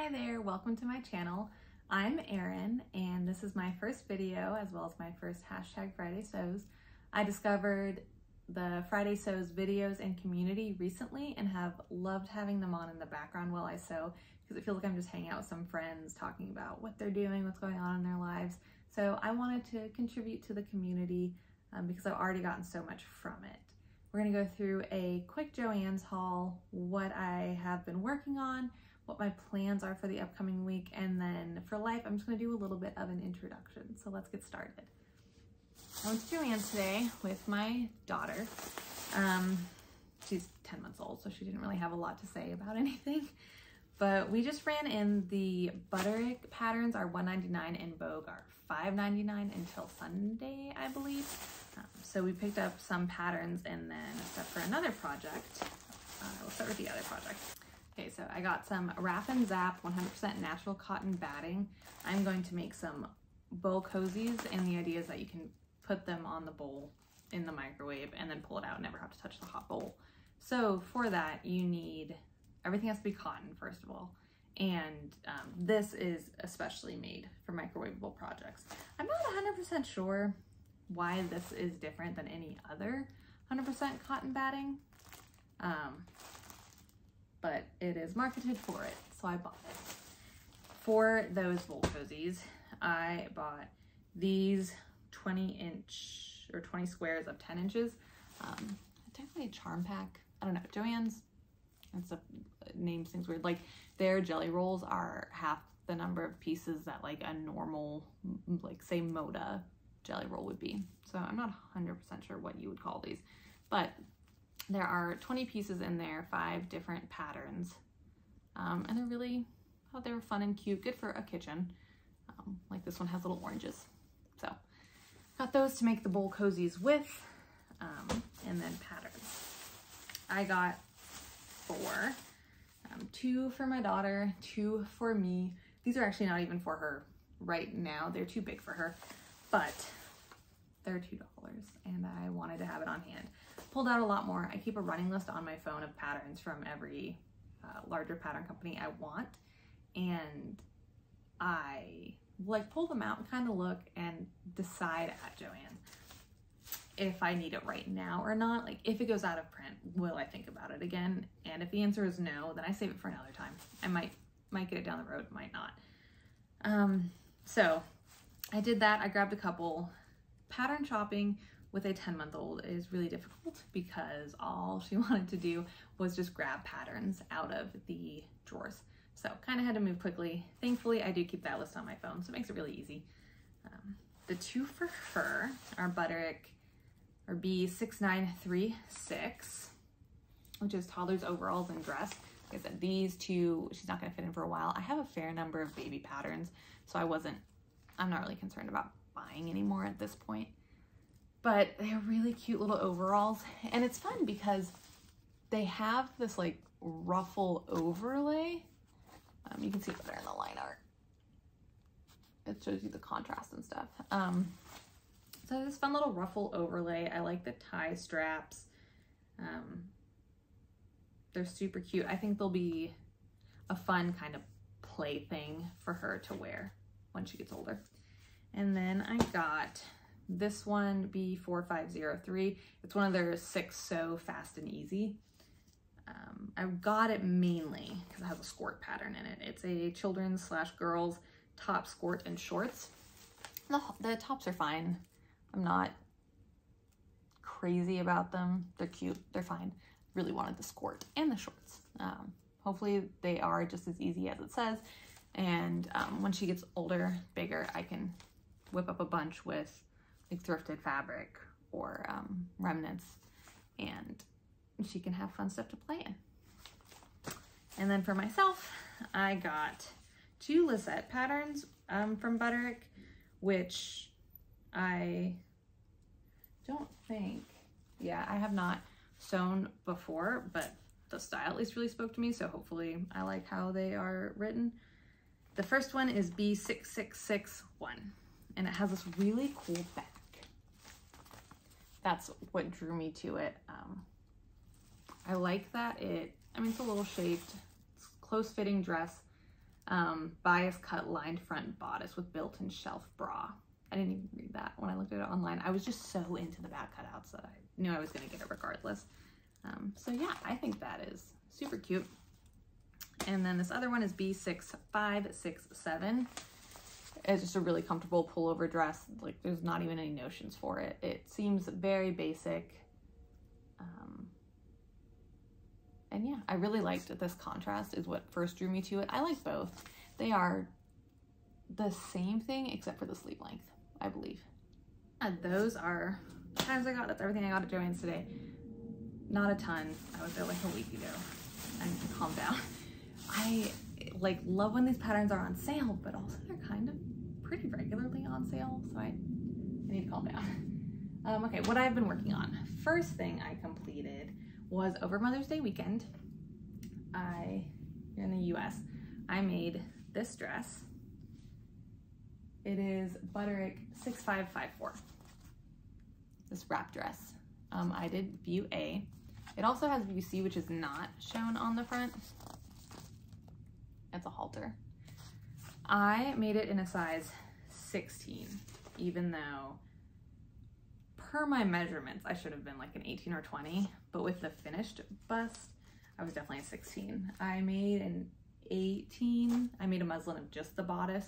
Hi there, welcome to my channel. I'm Erin and this is my first video as well as my first hashtag Friday Sews. I discovered the Friday Sews videos and community recently and have loved having them on in the background while I sew because it feels like I'm just hanging out with some friends talking about what they're doing, what's going on in their lives. So I wanted to contribute to the community because I've already gotten so much from it. We're gonna go through a quick Joann's haul, what I have been working on, what my plans are for the upcoming week, and then for life, I'm just gonna do a little bit of an introduction. So let's get started. I went to Joann's today with my daughter. She's 10 months old, so she didn't really have a lot to say about anything. But we just ran in the Butterick patterns are $1.99 and Vogue are $5.99 until Sunday, I believe. So we picked up some patterns and then set for another project. We'll start with the other project. Okay, so I got some Wrap and Zap 100% natural cotton batting. I'm going to make some bowl cozies, and the idea is that you can put them on the bowl in the microwave and then pull it out and never have to touch the hot bowl. So for that, you need, everything has to be cotton first of all. And this is especially made for microwavable projects. I'm not 100% sure why this is different than any other 100% cotton batting, but it is marketed for it, so I bought it. For those bowl cozies, I bought these 20-inch or 20 squares of 10 inches. Technically a charm pack. I don't know, Joann's, names things weird. Like their jelly rolls are half the number of pieces that like a normal, like say Moda jelly roll would be. So I'm not 100% sure what you would call these, but there are 20 pieces in there, 5 different patterns. And they're really, thought they were fun and cute, good for a kitchen. Like this one has little oranges. So got those to make the bowl cozies with, and then patterns. I got 4, 2 for my daughter, 2 for me. These are actually not even for her right now. They're too big for her, but they're $2 and I wanted to have it on hand. Pulled out a lot more. I keep a running list on my phone of patterns from every larger pattern company I want, and I like pull them out and kind of look and decide at Joann if I need it right now or not. Like if it goes out of print, will I think about it again? And if the answer is no, then I save it for another time. I might get it down the road, might not. So I did that. I grabbed a couple. Pattern shopping with a 10-month-old is really difficult because all she wanted to do was just grab patterns out of the drawers. So kind of had to move quickly. Thankfully, I do keep that list on my phone, so it makes it really easy. The 2 for her are Butterick or B6936, which is toddlers, overalls, and dress. Like I said, these 2, she's not gonna fit in for a while. I have a fair number of baby patterns, so I'm not really concerned about buying anymore at this point. But they're really cute little overalls, and it's fun because they have this like ruffle overlay. You can see it better in the line art. It shows you the contrast and stuff. So this fun little ruffle overlay. I like the tie straps. They're super cute. I think they'll be a fun kind of plaything for her to wear when she gets older. And then I got this one, B4503. It's one of their 6 Sew Fast and Easy. I got it mainly because it has a skirt pattern in it. It's a children's / girls top, skirt, and shorts. The tops are fine. I'm not crazy about them. They're cute, they're fine. Really wanted the skirt and the shorts. Hopefully they are just as easy as it says. And when she gets older, bigger, I can whip up a bunch with like thrifted fabric or remnants, and she can have fun stuff to play in. And then for myself, I got 2 Lisette patterns from Butterick, which I don't think, yeah, I have not sewn before, but the style at least really spoke to me, so hopefully I like how they are written. The first one is B6661, and it has this really cool back. That's what drew me to it. I like that it's a little shaped, it's close fitting dress. bias cut lined front bodice with built-in shelf bra. I didn't even read that when I looked at it online. I was just so into the back cutouts that I knew I was going to get it regardless. So yeah, I think that is super cute. And then this other one is B6567. It's just a really comfortable pullover dress. Like, there's not even any notions for it. It seems very basic. And yeah, I really liked it. This contrast is what first drew me to it. I like both. They are the same thing except for the sleeve length, I believe. And those are the items I got. That's everything I got at Joann's today. Not a ton. I was there like a week ago. I need to calm down. I like love when these patterns are on sale, but also they're kind of pretty regularly on sale, so I need to calm down. Okay, what I've been working on. First thing I completed was over Mother's Day weekend. Here in the US, I made this dress. It is Butterick 6554. This wrap dress. I did view A. It also has view C, which is not shown on the front. It's a halter. I made it in a size 16, even though per my measurements, I should have been like an 18 or 20, but with the finished bust, I was definitely a 16. I made an 18. I made a muslin of just the bodice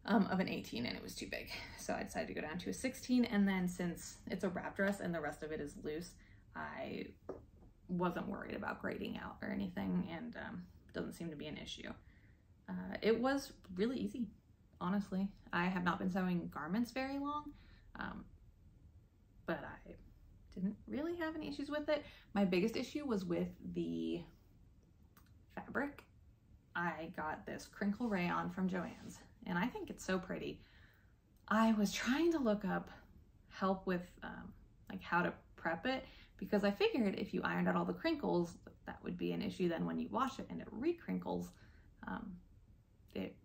of an 18, and it was too big. So I decided to go down to a 16, and then since it's a wrap dress and the rest of it is loose, I wasn't worried about grading out or anything, and it doesn't seem to be an issue. It was really easy, honestly. I have not been sewing garments very long, but I didn't really have any issues with it. My biggest issue was with the fabric. I got this crinkle rayon from Joann's, and I think it's so pretty. I was trying to look up help with like how to prep it, because I figured if you ironed out all the crinkles, that would be an issue then when you wash it and it re-crinkles, it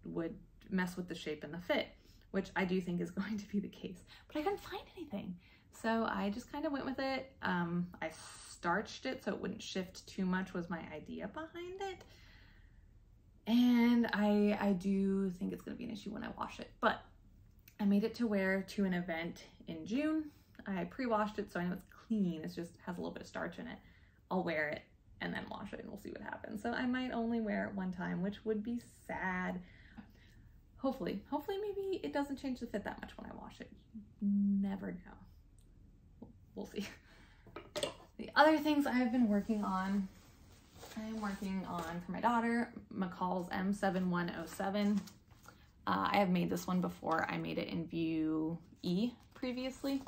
would mess with the shape and the fit, which I do think is going to be the case, but I couldn't find anything. So I just kind of went with it. I starched it so it wouldn't shift too much was my idea behind it. And I do think it's gonna be an issue when I wash it, but I made it to wear to an event in June. I pre-washed it, so I know it's clean. It just has a little bit of starch in it. I'll wear it and then wash it and we'll see what happens. So I might only wear it one time, which would be sad. Hopefully maybe it doesn't change the fit that much when I wash it. Never know. We'll see. The other things I've been working on, I'm working on for my daughter, McCalls M7107. I have made this one before. I made it in view E previously.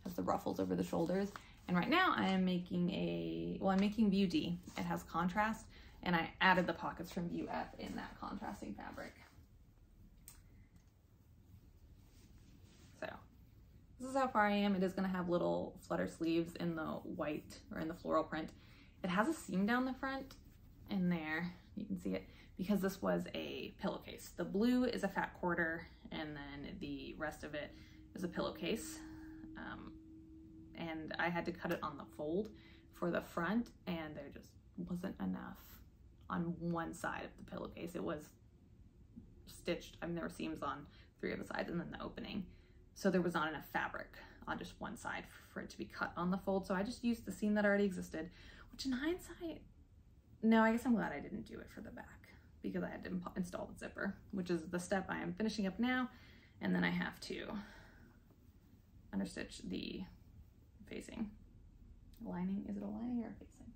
Has the ruffles over the shoulders. And right now I am making I'm making view D. It has contrast, and I added the pockets from view F in that contrasting fabric. So this is how far I am. It is gonna have little flutter sleeves in the white or in the floral print. It has a seam down the front in there. You can see it because this was a pillowcase. The blue is a fat quarter, and then the rest of it is a pillowcase. And I had to cut it on the fold for the front, and there just wasn't enough on one side of the pillowcase. It was stitched. I mean, there were seams on 3 of the sides and then the opening. So there was not enough fabric on just one side for it to be cut on the fold. So I just used the seam that already existed, which in hindsight, no, I guess I'm glad I didn't do it for the back, because I had to install the zipper, which is the step I am finishing up now. And then I have to understitch the facing. Lining, is it a lining or a facing?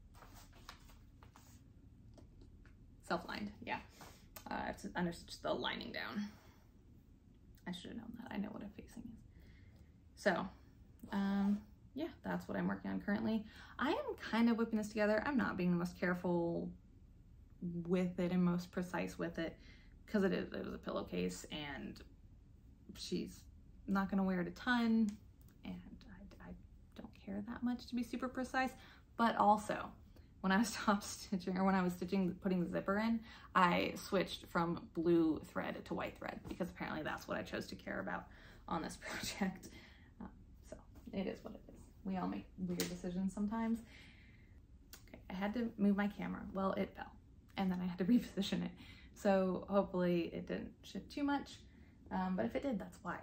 Self-lined, yeah. I have to understitch the lining down. I should have known that. I know what a facing is. So, yeah, that's what I'm working on currently. I am kind of whipping this together. I'm not being the most careful with it and most precise with it, because it was a pillowcase, and she's not gonna wear it a ton, and I don't care that much to be super precise. But also, when I was top stitching, or when I was putting the zipper in, I switched from blue thread to white thread, because apparently that's what I chose to care about on this project. So it is what it is. We all make weird decisions sometimes. Okay, I had to move my camera. Well, it fell, and then I had to reposition it. So hopefully it didn't shift too much, but if it did, that's why.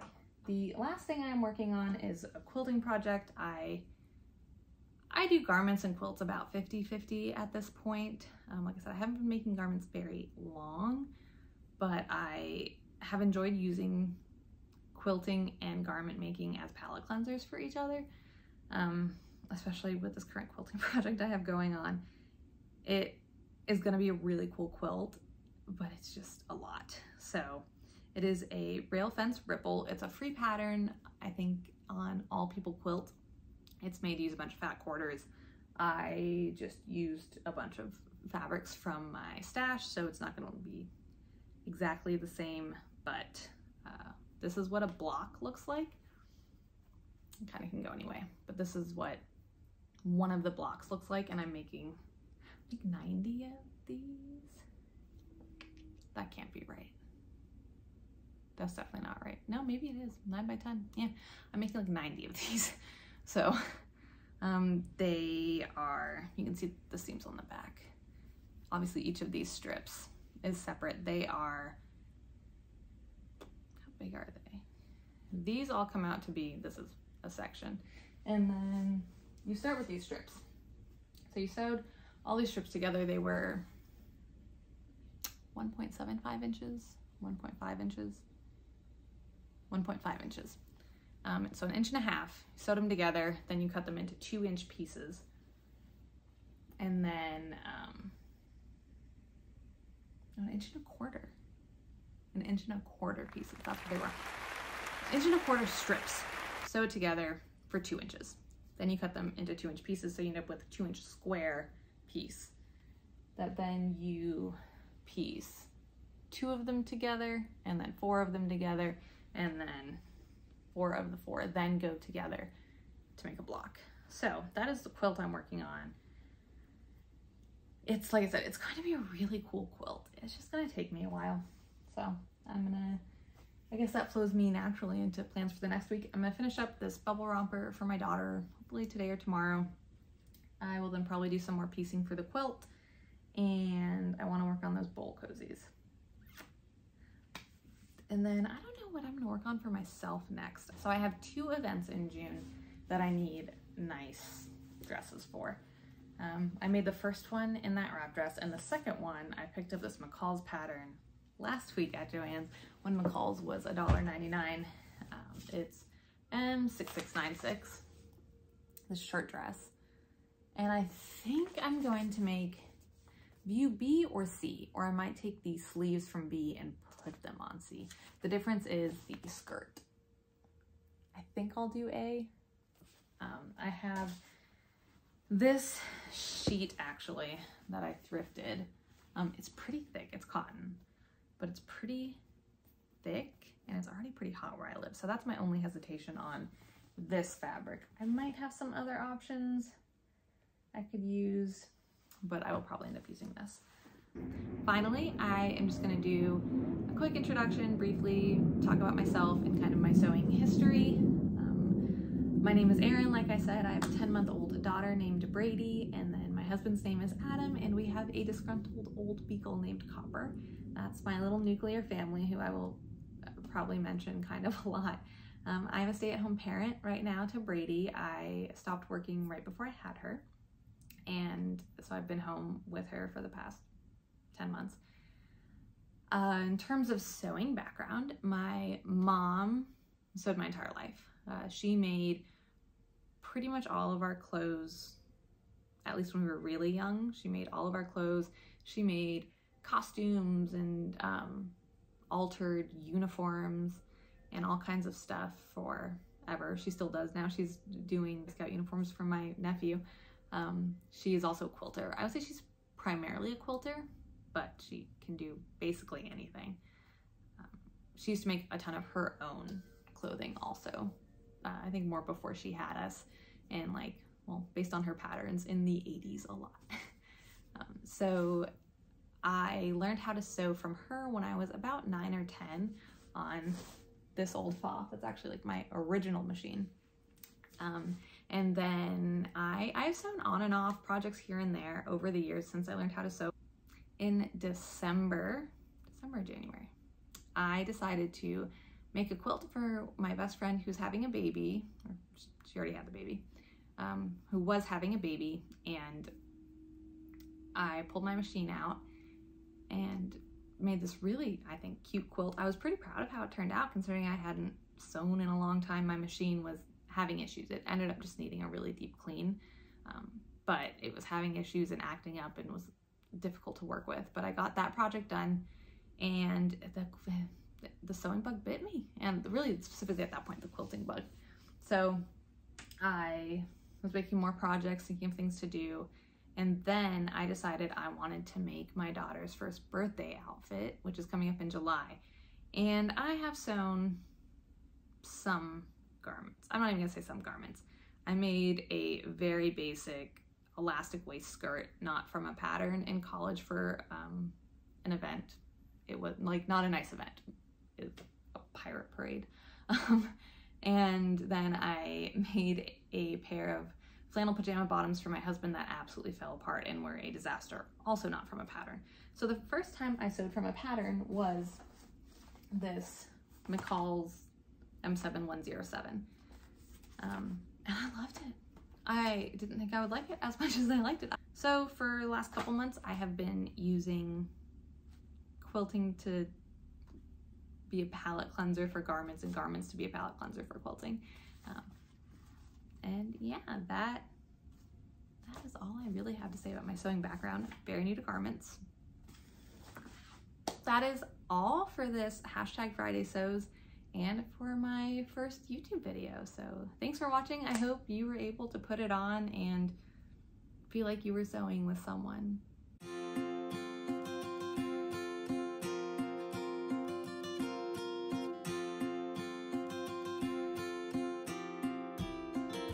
The last thing I'm working on is a quilting project. I do garments and quilts about 50-50 at this point. Like I said, I haven't been making garments very long, but I have enjoyed using quilting and garment making as palette cleansers for each other, especially with this current quilting project I have going on. It is going to be a really cool quilt, but it's just a lot. So it is a rail fence ripple. It's a free pattern, I think, on All People Quilt. It's made to use a bunch of fat quarters. I just used a bunch of fabrics from my stash, so it's not going to be exactly the same, but this is what a block looks like. It kind of can go anyway, but this is what one of the blocks looks like, and I'm making like 90 of these. That can't be right. That's definitely not right. No, maybe it is. 9 by 10. Yeah, I'm making like 90 of these. So they are, you can see the seams on the back. Obviously each of these strips is separate. They are, how big are they? These all come out to be, this is a section. And then you start with these strips. So you sewed all these strips together. They were 1.75 inches, 1.5 inches, 1.5 inches. So 1.5 inches, sewed them together, then you cut them into 2-inch pieces. And then 1.25 inches. 1.25 inch pieces, that's what they were. 1.25 inch strips, sewed together for 2 inches. Then you cut them into 2-inch pieces, so you end up with a 2-inch square piece that then you piece 2 of them together, and then 4 of them together, and then 4 of the 4 then go together to make a block. So that is the quilt I'm working on. It's, like I said, it's going to be a really cool quilt. It's just going to take me a while. So I'm gonna, I guess that flows me naturally into plans for the next week. I'm gonna finish up this bubble romper for my daughter, hopefully today or tomorrow. I will then probably do some more piecing for the quilt, and I want to work on those bowl cozies. And then I don't know what I'm gonna work on for myself next. So I have 2 events in June that I need nice dresses for. I made the first one in that wrap dress, and the second one I picked up this McCalls pattern last week at Joann's when McCalls was $1.99. It's M6696, this short dress. And I think I'm going to make view B or C, or I might take the sleeves from B and put them on C. The difference is the skirt. I think I'll do A. I have this sheet actually that I thrifted. It's pretty thick, it's cotton, but it's pretty thick and it's already pretty hot where I live. So that's my only hesitation on this fabric. I might have some other options I could use, but I will probably end up using this. Finally, I am just gonna do a quick introduction, briefly talk about myself and kind of my sewing history. My name is Erin, like I said. I have a 10-month-old daughter named Brady, and then my husband's name is Adam, and we have a disgruntled old beagle named Copper. That's my little nuclear family, who I will probably mention kind of a lot. I'm a stay-at-home parent right now to Brady. I stopped working right before I had her, and so I've been home with her for the past 10 months. In terms of sewing background, my mom sewed my entire life. She made pretty much all of our clothes, at least when we were really young. She made all of our clothes. She made costumes and altered uniforms and all kinds of stuff forever. She still does now. She's doing Scout uniforms for my nephew. She is also a quilter. I would say she's primarily a quilter, but she can do basically anything. She used to make a ton of her own clothing also. I think more before she had us, and like, well, based on her patterns in the 80s a lot. So I learned how to sew from her when I was about 9 or 10 on this old Fa. That's actually like my original machine. And then I've sewn on and off projects here and there over the years since I learned how to sew. In December December, January, I decided to make a quilt for my best friend who's having a baby, or she already had the baby, who was having a baby, and I pulled my machine out and made this really, I think, cute quilt. I was pretty proud of how it turned out, considering I hadn't sewn in a long time. My machine was having issues. It ended up just needing a really deep clean, but it was having issues and acting up and was difficult to work with. But I got that project done, and the sewing bug bit me, and really specifically at that point, the quilting bug. So I was making more projects, thinking of things to do, and then I decided I wanted to make my daughter's first birthday outfit, which is coming up in July. And I have sewn some garments. I'm not even gonna say some garments. I made a very basic elastic waist skirt, not from a pattern, in college for an event. It was like not a nice event. It was a pirate parade. And then I made a pair of flannel pajama bottoms for my husband that absolutely fell apart and were a disaster, also not from a pattern. So the first time I sewed from a pattern was this McCalls M7107. And I loved it. I didn't think I would like it as much as I liked it. So for the last couple months, I have been using quilting to be a palette cleanser for garments and garments to be a palette cleanser for quilting. And yeah, that is all I really have to say about my sewing background. Very new to garments. That is all for this hashtag Friday Sews and for my first YouTube video. So thanks for watching. I hope you were able to put it on and feel like you were sewing with someone.